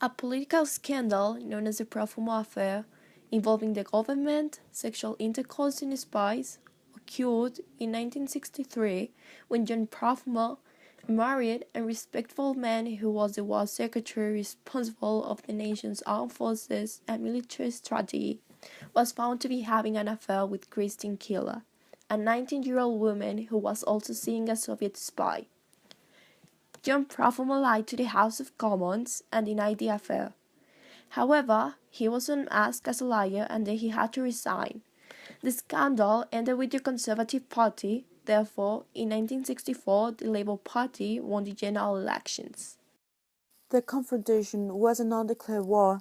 A political scandal known as the Profumo affair, involving the government, sexual intercourse and spies, occurred in 1963 when John Profumo, a married and respectable man who was the war secretary responsible of the nation's armed forces and military strategy, was found to be having an affair with Christine Keeler, a 19-year-old woman who was also seeing a Soviet spy. John Profumo lied to the House of Commons and denied the affair. However, he was unmasked as a liar and then he had to resign. The scandal ended with the Conservative Party. Therefore, in 1964, the Labour Party won the general elections. The confrontation was an undeclared war,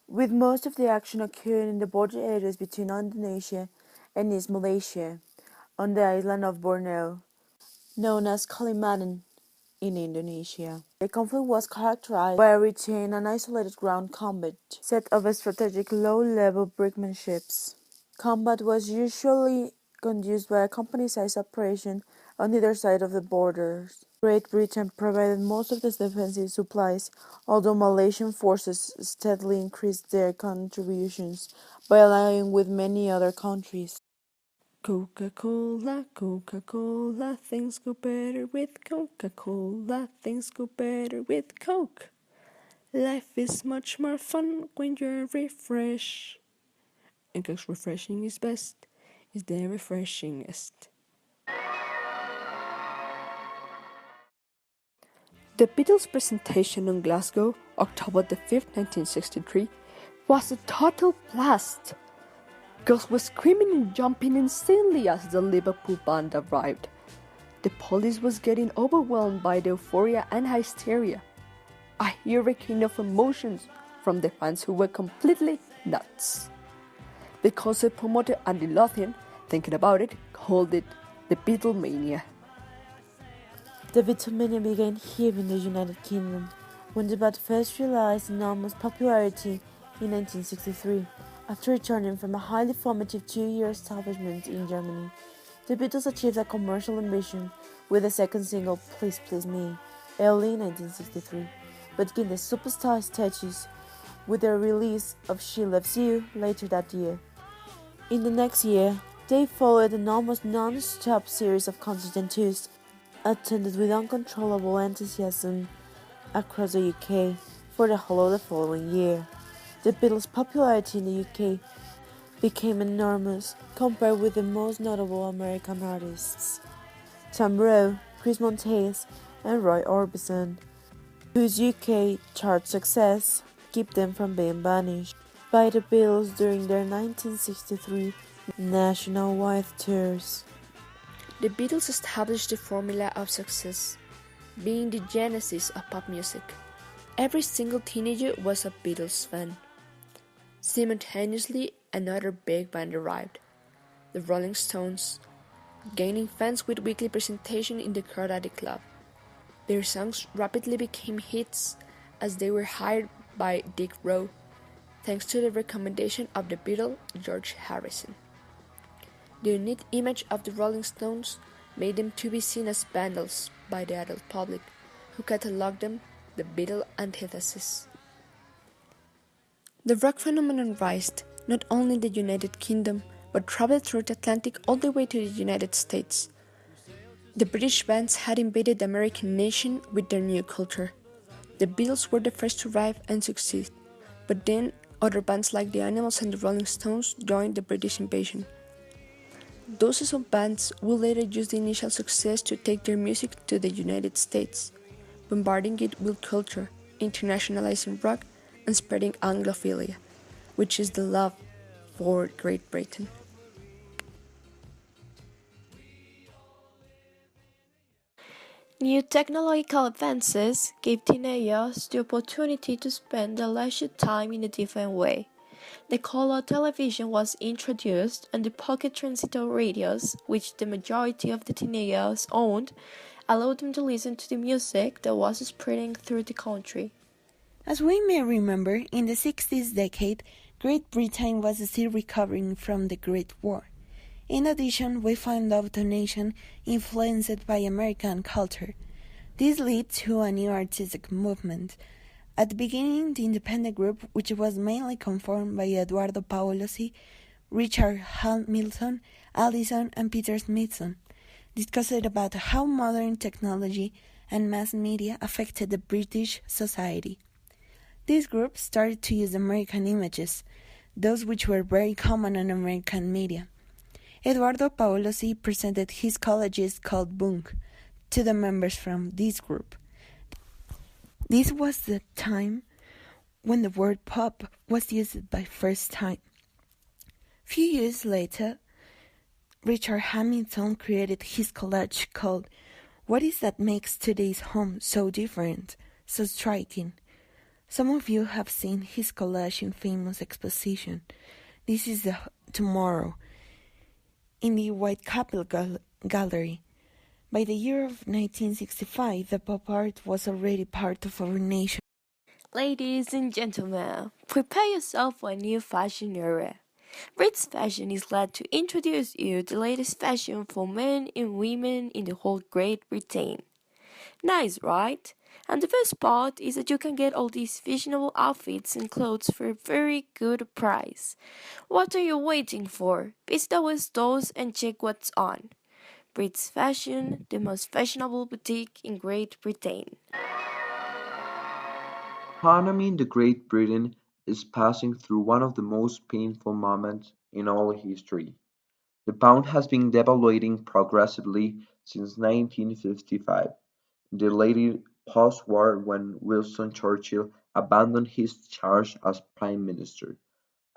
with most of the action occurring in the border areas between Indonesia and East Malaysia, on the island of Borneo, known as Kalimantan in Indonesia. The conflict was characterized by a routine and isolated ground combat set of strategic low-level brinkmanships. Combat was usually conducted by a company-sized operation on either side of the borders. Great Britain provided most of the defensive supplies, although Malaysian forces steadily increased their contributions by allying with many other countries. Coca-Cola, Coca-Cola, things go better with Coca-Cola, things go better with Coke. Life is much more fun when you're refreshed. And Coke's refreshing is best, is the refreshingest. The Beatles' presentation in Glasgow, October the 5th, 1963, was a total blast. Girls were screaming and jumping insanely as the Liverpool band arrived. The police was getting overwhelmed by the euphoria and hysteria. A hurricane of emotions from the fans who were completely nuts. The concert promoter Andy Lothian, thinking about it, called it the Beatlemania. The Beatlemania began here in the United Kingdom, when the band first realized enormous popularity in 1963. After returning from a highly formative 2-year establishment in Germany, the Beatles achieved a commercial ambition with the second single, Please Please Me, early in 1963, but gained the superstar status with the release of She Loves You later that year. In the next year, they followed an almost non-stop series of concerts and tours, attended with uncontrollable enthusiasm across the UK for the whole of the following year. The Beatles' popularity in the UK became enormous compared with the most notable American artists, Tom Rowe, Chris Montes, and Roy Orbison, whose UK chart success kept them from being banished by the Beatles during their 1963 nationwide tours. The Beatles established the formula of success, being the genesis of pop music. Every single teenager was a Beatles fan. Simultaneously, another big band arrived, the Rolling Stones, gaining fans with weekly presentation in the Karate Club. Their songs rapidly became hits as they were hired by Dick Rowe, thanks to the recommendation of the Beatle George Harrison. The unique image of the Rolling Stones made them to be seen as vandals by the adult public, who catalogued them the Beatle antithesis. The rock phenomenon rised not only in the United Kingdom, but traveled through the Atlantic all the way to the United States. The British bands had invaded the American nation with their new culture. The Beatles were the first to arrive and succeed, but then other bands like the Animals and the Rolling Stones joined the British invasion. Dozens of bands would later use the initial success to take their music to the United States, bombarding it with culture, internationalizing rock, and spreading Anglophilia, which is the love for Great Britain. New technological advances gave teenagers the opportunity to spend their leisure time in a different way. The color television was introduced, and the pocket transistor radios, which the majority of the teenagers owned, allowed them to listen to the music that was spreading through the country. As we may remember, in the 60s decade, Great Britain was still recovering from the Great War. In addition, we find love a nation influenced by American culture. This led to a new artistic movement, At the beginning, the independent group, which was mainly conformed by Eduardo Paolosi, Richard Hamilton, Allison, and Peter Smithson, discussed about how modern technology and mass media affected the British society. This group started to use American images, those which were very common in American media. Eduardo Paolosi presented his colleges called Bunk to the members from this group. This was the time when the word pop was used by first time. Few years later, Richard Hamilton created his collage called What Is That Makes Today's Home So Different, So Striking? Some of you have seen his collage in famous exposition. This is the Tomorrow in the Whitechapel Gallery. By the year of 1965, the pop art was already part of our nation. Ladies and gentlemen, prepare yourself for a new fashion era. Ritz Fashion is glad to introduce you the latest fashion for men and women in the whole Great Britain. Nice, right? And the best part is that you can get all these fashionable outfits and clothes for a very good price. What are you waiting for? Visit our stores and check what's on. Ritz Fashion, the most fashionable boutique in Great Britain. Economy in the Great Britain is passing through one of the most painful moments in all history. The pound has been devaluating progressively since 1955, the late post-war when Winston Churchill abandoned his charge as Prime Minister.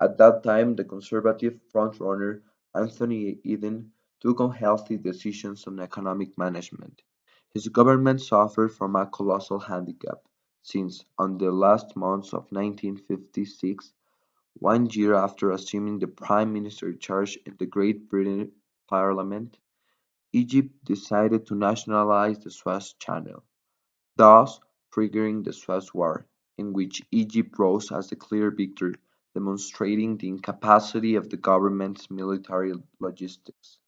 At that time, the Conservative frontrunner Anthony Eden took unhealthy decisions on economic management. His government suffered from a colossal handicap, since, on the last months of 1956, 1 year after assuming the prime minister charge in the Great Britain Parliament, Egypt decided to nationalize the Suez Channel, thus triggering the Suez War, in which Egypt rose as the clear victor, demonstrating the incapacity of the government's military logistics.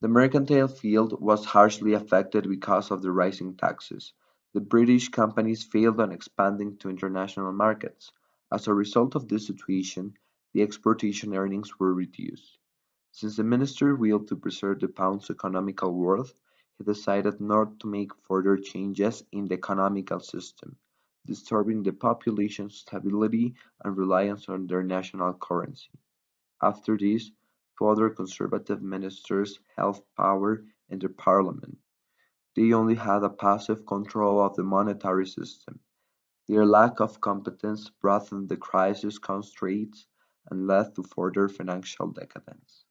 The mercantile field was harshly affected because of the rising taxes. The British companies failed on expanding to international markets. As a result of this situation, the exportation earnings were reduced. Since the minister willed to preserve the pound's economical worth, he decided not to make further changes in the economical system, disturbing the population's stability and reliance on their national currency. After this, two other Conservative ministers held power in the parliament. They only had a passive control of the monetary system. Their lack of competence broadened the crisis constraints and led to further financial decadence.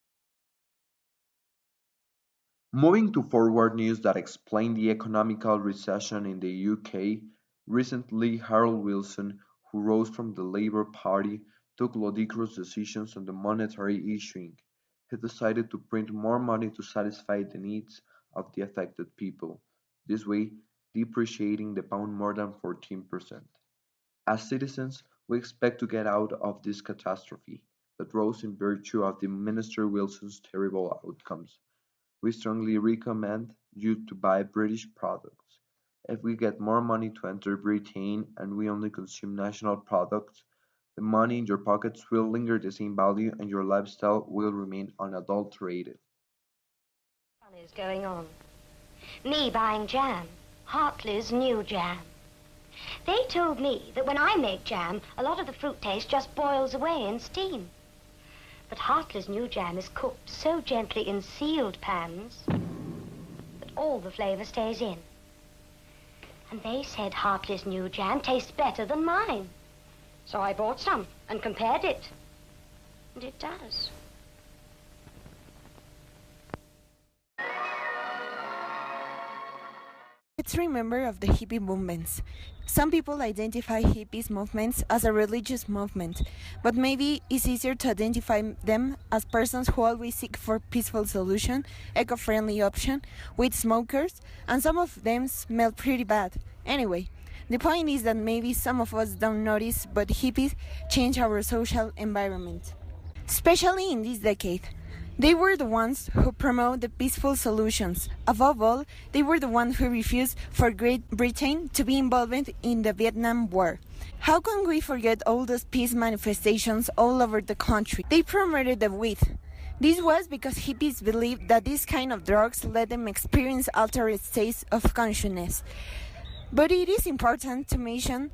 Moving to forward news that explain the economical recession in the UK, recently Harold Wilson, who rose from the Labour Party, took ludicrous decisions on the monetary issuing. He decided to print more money to satisfy the needs of the affected people, this way depreciating the pound more than 14%. As citizens, we expect to get out of this catastrophe that rose in virtue of the Minister Wilson's terrible outcomes. We strongly recommend you to buy British products. If we get more money to enter Britain and we only consume national products, the money in your pockets will linger the same value and your lifestyle will remain unadulterated. Fun is going on. Me buying jam, Hartley's new jam. They told me that when I make jam, a lot of the fruit taste just boils away in steam. But Hartley's new jam is cooked so gently in sealed pans that all the flavor stays in. And they said Hartley's new jam tastes better than mine. So I bought some and compared it. And it does. Let's remember of the hippie movements. Some people identify hippies movements as a religious movement, but maybe it's easier to identify them as persons who always seek for peaceful solution, eco-friendly option, with smokers, and some of them smell pretty bad. Anyway, the point is that maybe some of us don't notice, but hippies change our social environment. Especially in this decade, They were the ones who promote the peaceful solutions. Above all, they were the ones who refused for Great Britain to be involved in the Vietnam War. How can we forget all those peace manifestations all over the country? They promoted the weed. This was because hippies believed that this kind of drugs let them experience altered states of consciousness. But it is important to mention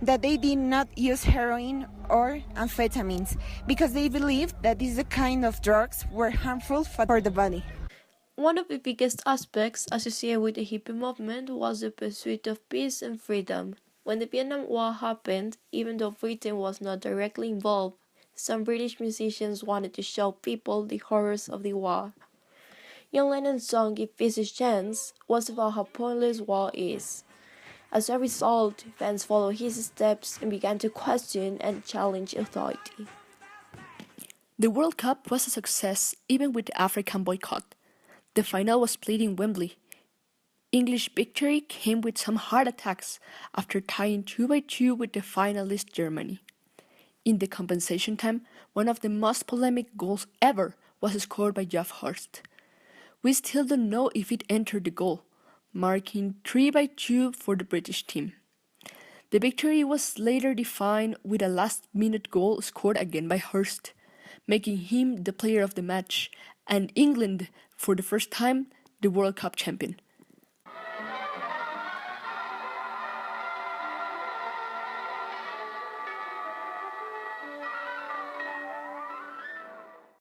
that they did not use heroin or amphetamines because they believed that these kind of drugs were harmful for the body. One of the biggest aspects associated with the hippie movement was the pursuit of peace and freedom. When the Vietnam War happened, even though Britain was not directly involved, some British musicians wanted to show people the horrors of the war. John Lennon's song Give Peace a Chance was about how pointless war is. As a result, fans followed his steps and began to question and challenge authority. The World Cup was a success even with the African boycott. The final was played in Wembley. English victory came with some heart attacks after tying 2-2 with the finalist Germany. In the compensation time, one of the most polemic goals ever was scored by Geoff Hurst. We still don't know if it entered the goal, marking 3-2 for the British team. The victory was later defined with a last-minute goal scored again by Hurst, making him the player of the match and England, for the first time, the World Cup champion.